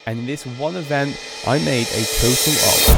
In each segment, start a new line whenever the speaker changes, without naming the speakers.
and in this one event, I made a total of...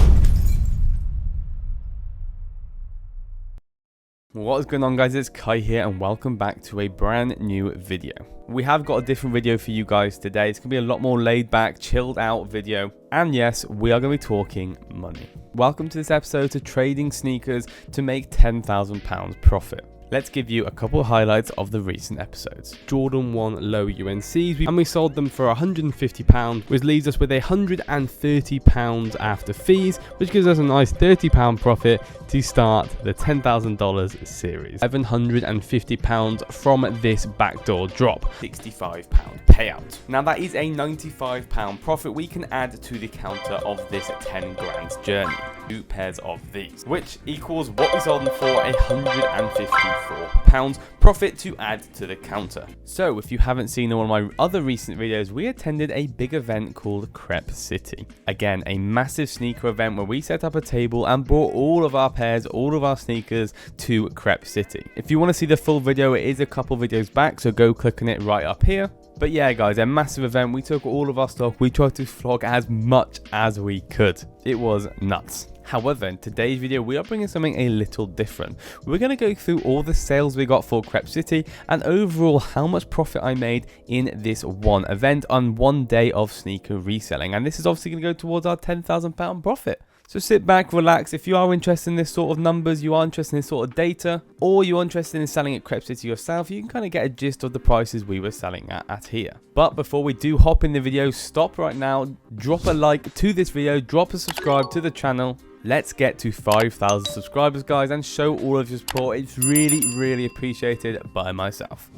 What is going on, guys? It's Kai here and welcome back to a brand new video. We have got a different video for you guys today. It's going to be a lot more laid back, chilled out video. And yes, we are going to be talking money. Welcome to this episode to trading sneakers to make £10,000 profit. Let's give you a couple of highlights of the recent episodes. Jordan 1 low UNCs, and we sold them for £150, which leaves us with £130 after fees, which gives us a nice £30 profit to start the $10,000 series. £750 from this backdoor drop, £65 payout. Now that is a £95 profit we can add to the counter of this 10 grand journey. 2 pairs of these, which equals what we sold them for, £154 profit to add to the counter. So if you haven't seen one of my other recent videos, we attended a big event called Crepe City. Again, a massive sneaker event where we set up a table and brought all of our pairs, all of our sneakers to Crepe City. If you want to see the full video, it is a couple videos back, so go click on it right up here. But yeah, guys, a massive event. We took all of our stock. We tried to vlog as much as we could. It was nuts. However, in today's video, we are bringing something a little different. We're going to go through all the sales we got for Crepe City and overall how much profit I made in this one event on one day of sneaker reselling. And this is obviously going to go towards our £10,000 profit. So sit back, relax. If you are interested in this sort of numbers, you are interested in this sort of data, or you're interested in selling at Crepe City yourself, you can kind of get a gist of the prices we were selling at here. But before we do hop in the video, stop right now, drop a like to this video, drop a subscribe to the channel. Let's get to 5,000 subscribers, guys, and show all of your support. It's really appreciated by myself.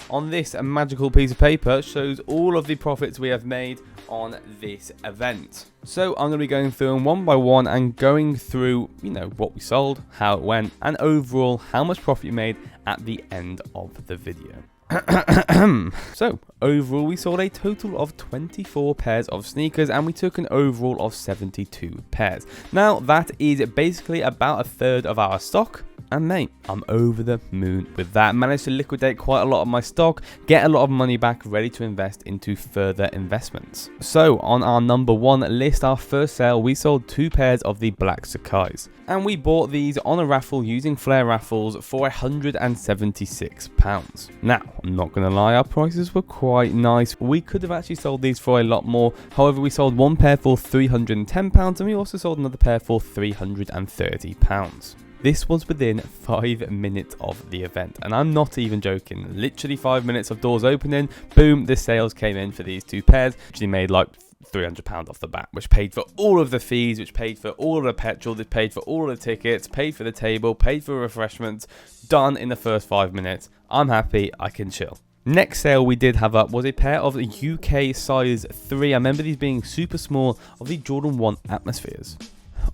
On this magical piece of paper shows all of the profits we have made on this event. So I'm going to be going through them one by one and going through, what we sold, how it went, and overall how much profit you made at the end of the video. So overall we sold a total of 24 pairs of sneakers and we took an overall of 72 pairs. Now that is basically about a third of our stock. And mate, I'm over the moon with that. Managed to liquidate quite a lot of my stock, get a lot of money back, ready to invest into further investments. So on our number one list, our first sale, we sold 2 pairs of the black Sakai's. And we bought these on a raffle using Flare raffles for £176. Now, I'm not going to lie, our prices were quite nice. We could have actually sold these for a lot more. However, we sold one pair for £310 and we also sold another pair for £330. This was within 5 minutes of the event, and I'm not even joking. Literally 5 minutes of doors opening, boom, the sales came in for these 2 pairs. Actually made like £300 off the bat, which paid for all of the fees, which paid for all of the petrol, which paid for all of the tickets, paid for the table, paid for refreshments. Done in the first 5 minutes. I'm happy, I can chill. Next sale we did have up was a pair of UK size 3. I remember these being super small, of the Jordan 1 Atmospheres.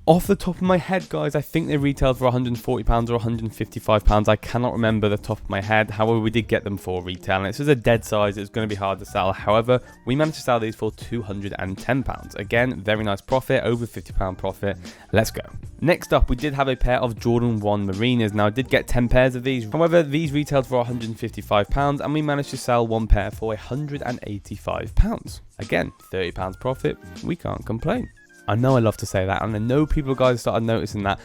Off the top of my head, guys, I think they retailed for £140 or £155. I cannot remember the top of my head. However, we did get them for retail, and this was a dead size. It's going to be hard to sell. However, we managed to sell these for £210. Again, very nice profit, over £50 profit. Let's go. Next up, we did have a pair of Jordan 1 Marinas. Now, I did get 10 pairs of these. However, these retailed for £155, and we managed to sell one pair for £185. Again, £30 profit. We can't complain. I know I love to say that, and I know people guys started noticing that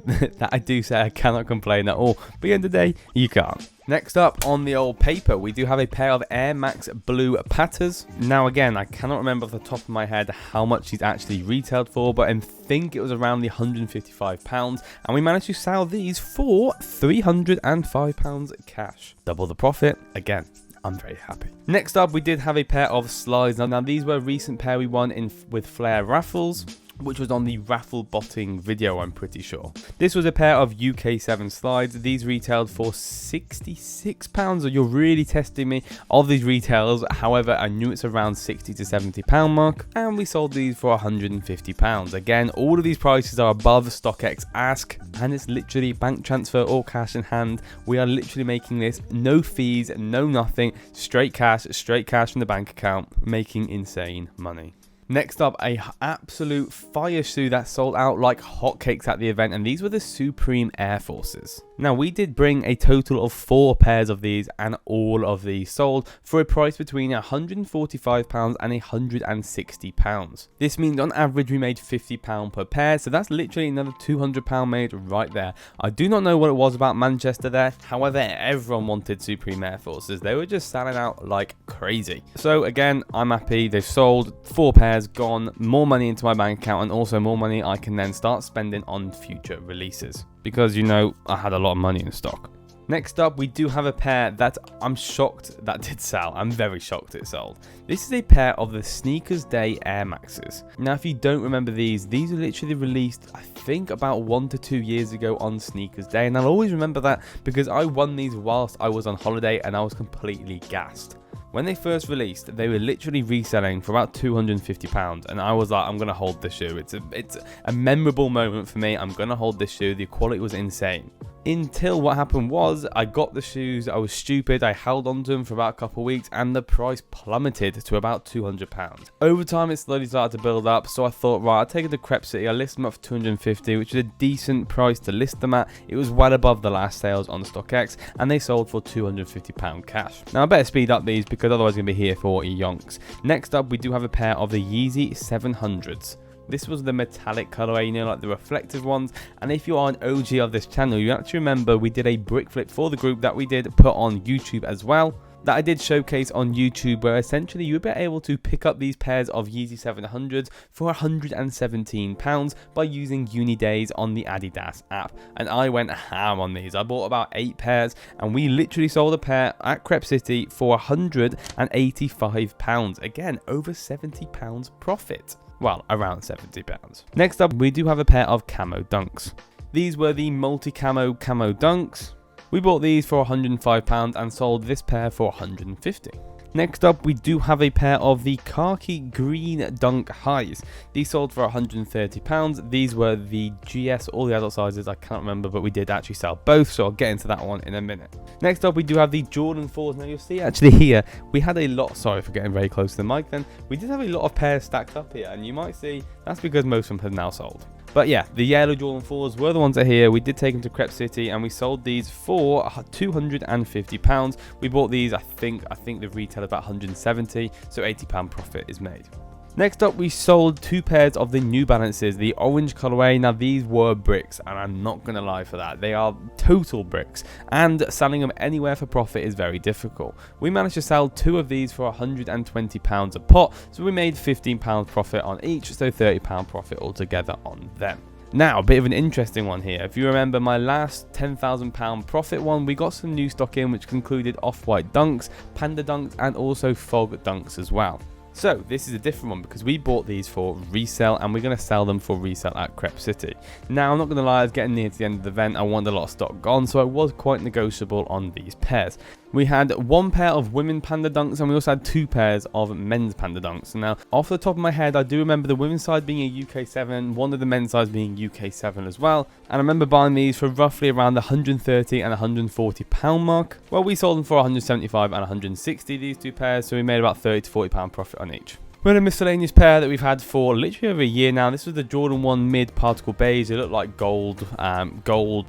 I do say I cannot complain at all, but at the end of the day, you can't. Next up on the old paper, we do have a pair of Air Max Blue Patters. Now again, I cannot remember off the top of my head how much these actually retailed for, but I think it was around the £155, and we managed to sell these for £305 cash. Double the profit, again. I'm very happy. Next up, we did have a pair of slides. Now these were a recent pair we won in with Flare raffles, which was on the raffle botting video, I'm pretty sure. This was a pair of UK 7 slides. These retailed for £66. You're really testing me of these retails. However, I knew it's around £60 to £70 mark, and we sold these for £150. Again, all of these prices are above StockX ask, and it's literally bank transfer or cash in hand. We are literally making this no fees, no nothing, straight cash from the bank account, making insane money. Next up, a absolute fire shoe that sold out like hotcakes at the event, and these were the Supreme Air Forces. Now, we did bring a total of 4 pairs of these, and all of these sold for a price between £145 and £160. This means on average we made £50 per pair, so that's literally another £200 made right there. I do not know what it was about Manchester there, however, everyone wanted Supreme Air Forces. They were just selling out like crazy. So again, I'm happy they've sold 4 pairs, gone, more money into my bank account, and also more money I can then start spending on future releases, because you know I had a lot of money in stock. Next up, we do have a pair that I'm shocked that did sell. I'm very shocked it sold. This is a pair of the Sneakers Day Air Maxes. Now, if you don't remember these were literally released, I think, about 1 to 2 years ago on Sneakers Day, and I'll always remember that because I won these whilst I was on holiday and I was completely gassed. When they first released, they were literally reselling for about £250, and I was like, I'm gonna hold this shoe. It's a memorable moment for me. I'm gonna hold this shoe. The quality was insane. Until what happened was, I got the shoes, I was stupid, I held on to them for about a couple of weeks, and the price plummeted to about £200. Over time, it slowly started to build up, so I thought, right, I'll take it to Crep City. I listed them up for £250, which is a decent price to list them at. It was well above the last sales on StockX, and they sold for £250 cash. Now, I better speed up these because otherwise I'm going to be here for yonks. Next up, we do have a pair of the Yeezy 700s. This was the metallic colorway, you know, like the reflective ones. And if you are an OG of this channel, you actually remember we did a brick flip for the group that we did put on YouTube as well, that I did showcase on YouTube, where essentially you would be able to pick up these pairs of Yeezy 700s for £117 by using Uni Days on the Adidas app. And I went ham on these. I bought about 8 pairs, and we literally sold a pair at Crep City for £185. Again, over £70 profit. Well, around £70. Next up, we do have a pair of camo dunks. These were the multi-camo dunks. We bought these for £105 and sold this pair for £150. Next up, we do have a pair of the khaki green dunk highs. These sold for £130. These were the GS, all the adult sizes, I can't remember, but we did actually sell both, so I'll get into that one in a minute. Next up, we do have the Jordan 4s. Now, you'll see actually here, we had a lot, sorry for getting very close to the mic then, we did have a lot of pairs stacked up here, and you might see that's because most of them have now sold. But yeah, the yellow Jordan 4s were the ones that are here. We did take them to Crep City and we sold these for £250. We bought these, I think the retail about £170, so £80 profit is made. Next up, we sold 2 pairs of the New Balances, the orange colorway. Now, these were bricks, and I'm not going to lie for that. They are total bricks, and selling them anywhere for profit is very difficult. We managed to sell 2 of these for £120 a pop, so we made £15 profit on each, so £30 profit altogether on them. Now, a bit of an interesting one here. If you remember my last £10,000 profit one, we got some new stock in, which concluded off-white dunks, panda dunks, and also fog dunks as well. So this is a different one because we bought these for resale and we're going to sell them for resale at Crep City. Now, I'm not going to lie, I was getting near to the end of the event. I wanted a lot of stock gone, so I was quite negotiable on these pairs. We had 1 pair of women panda dunks and we also had 2 pairs of men's panda dunks. Now, off the top of my head, I do remember the women's side being a UK 7, one of the men's sides being UK 7 as well. And I remember buying these for roughly around the £130 and £140 mark. Well, we sold them for £175 and £160, these 2 pairs, so we made about £30 to £40 profit on each. We had a miscellaneous pair that we've had for literally over a year now. This was the Jordan 1 mid particle beige. They look like gold,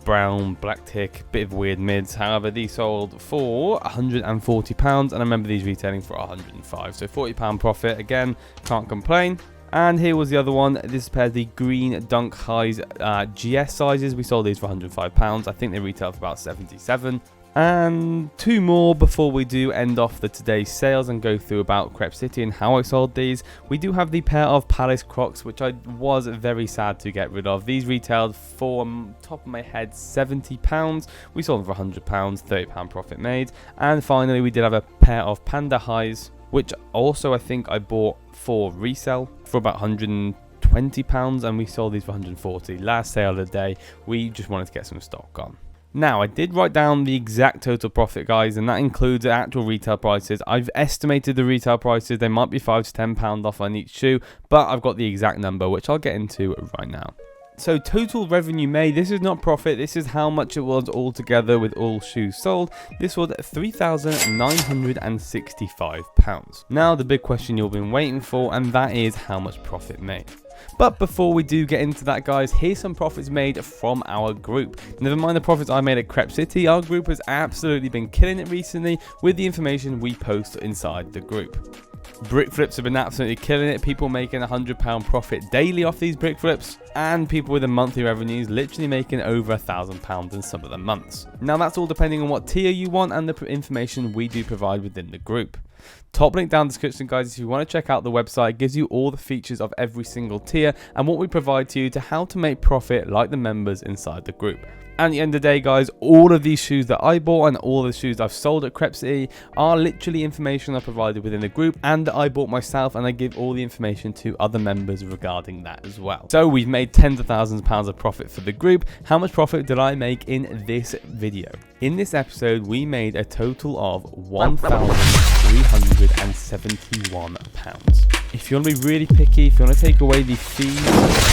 brown, black tick, bit of weird mids. However, these sold for £140 and I remember these retailing for £105. So £40 profit, again, can't complain. And here was the other one. This pair is the green dunk highs GS sizes. We sold these for £105. I think they retail for about £77. And 2 more before we do end off the today's sales and go through about Crep City and how I sold these. We do have the pair of Palace Crocs, which I was very sad to get rid of. These retailed for, top of my head, £70. We sold them for £100, £30 profit made. And finally, we did have a pair of Panda Highs, which also I think I bought for resale for about £120, and we sold these for £140. Last sale of the day. We just wanted to get some stock on. Now, I did write down the exact total profit, guys, and that includes the actual retail prices. I've estimated the retail prices. They might be £5 to £10 off on each shoe, but I've got the exact number, which I'll get into right now. So total revenue made, this is not profit, this is how much it was altogether with all shoes sold. This was £3,965. Now the big question you've been waiting for, and that is how much profit made. But before we do get into that, guys, here's some profits made from our group. Never mind the profits I made at Crep City, our group has absolutely been killing it recently with the information we post inside the group. Brick flips have been absolutely killing it, people making £100 profit daily off these brick flips, and people with a monthly revenues literally making over £1,000 in some of the months. Now that's all depending on what tier you want and the information we do provide within the group. Top link down in the description, guys, if you want to check out the website. It gives you all the features of every single tier and what we provide to you to how to make profit like the members inside the group. And at the end of the day, guys, all of these shoes that I bought and all the shoes I've sold at Crep City are literally information I provided within the group and that I bought myself, and I give all the information to other members regarding that as well. So we've made tens of thousands of pounds of profit for the group. How much profit did I make in this video? In this episode, we made a total of £1,371. If you want to be really picky, if you want to take away the fees,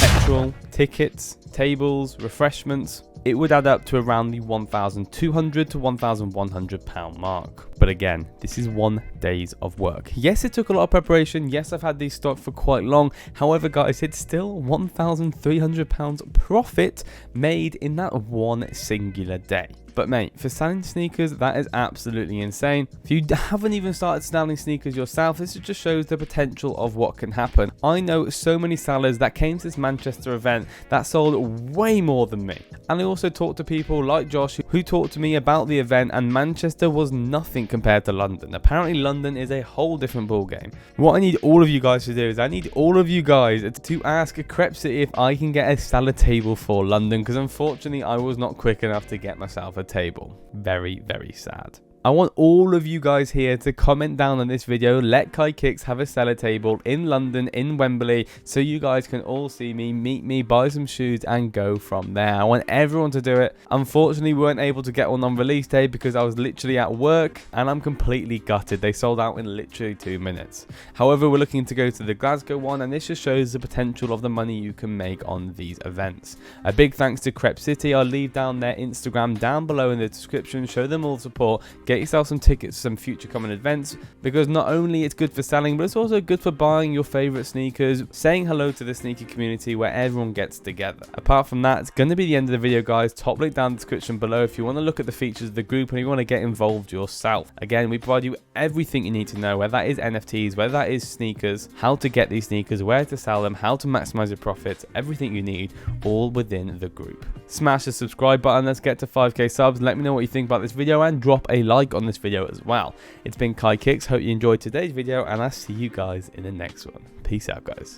petrol, tickets, tables, refreshments, it would add up to around the £1,200 to £1,100 mark. But again, this is 1 day's of work. Yes, it took a lot of preparation. Yes, I've had these stocked for quite long. However, guys, it's still £1,300 profit made in that one singular day. But mate, for selling sneakers, that is absolutely insane. If you haven't even started selling sneakers yourself, this just shows the potential of what can happen. I know so many sellers that came to this Manchester event that sold way more than me. And I also talked to people like Josh who talked to me about the event, and Manchester was nothing compared to London. Apparently London is a whole different ball game. What I need all of you guys to do is I need all of you guys to ask Crep City if I can get a seller table for London, because unfortunately I was not quick enough to get myself a table. Very, very sad. I want all of you guys here to comment down on this video. Let KaiKicks have a seller table in London, in Wembley, so you guys can all see me, meet me, buy some shoes and go from there. I want everyone to do it. Unfortunately, we weren't able to get one on release day because I was literally at work and I'm completely gutted. They sold out in literally 2 minutes. However, we're looking to go to the Glasgow one, and this just shows the potential of the money you can make on these events. A big thanks to Crep City. I'll leave down their Instagram down below in the description. Show them all the support. Get yourself some tickets to some future coming events, because not only it's good for selling, but it's also good for buying your favorite sneakers, saying hello to the sneaker community where everyone gets together. Apart from that, it's going to be the end of the video, guys. Top link down in the description below if you want to look at the features of the group and you want to get involved yourself. Again, we provide you everything you need to know, whether that is NFTs, whether that is sneakers, how to get these sneakers, where to sell them, how to maximize your profits, everything you need, all within the group. Smash the subscribe button. Let's get to 5k subs. Let me know what you think about this video and drop a like on this video as well. It's been KaiKicks. Hope you enjoyed today's video, and I'll see you guys in the next one. Peace out, guys.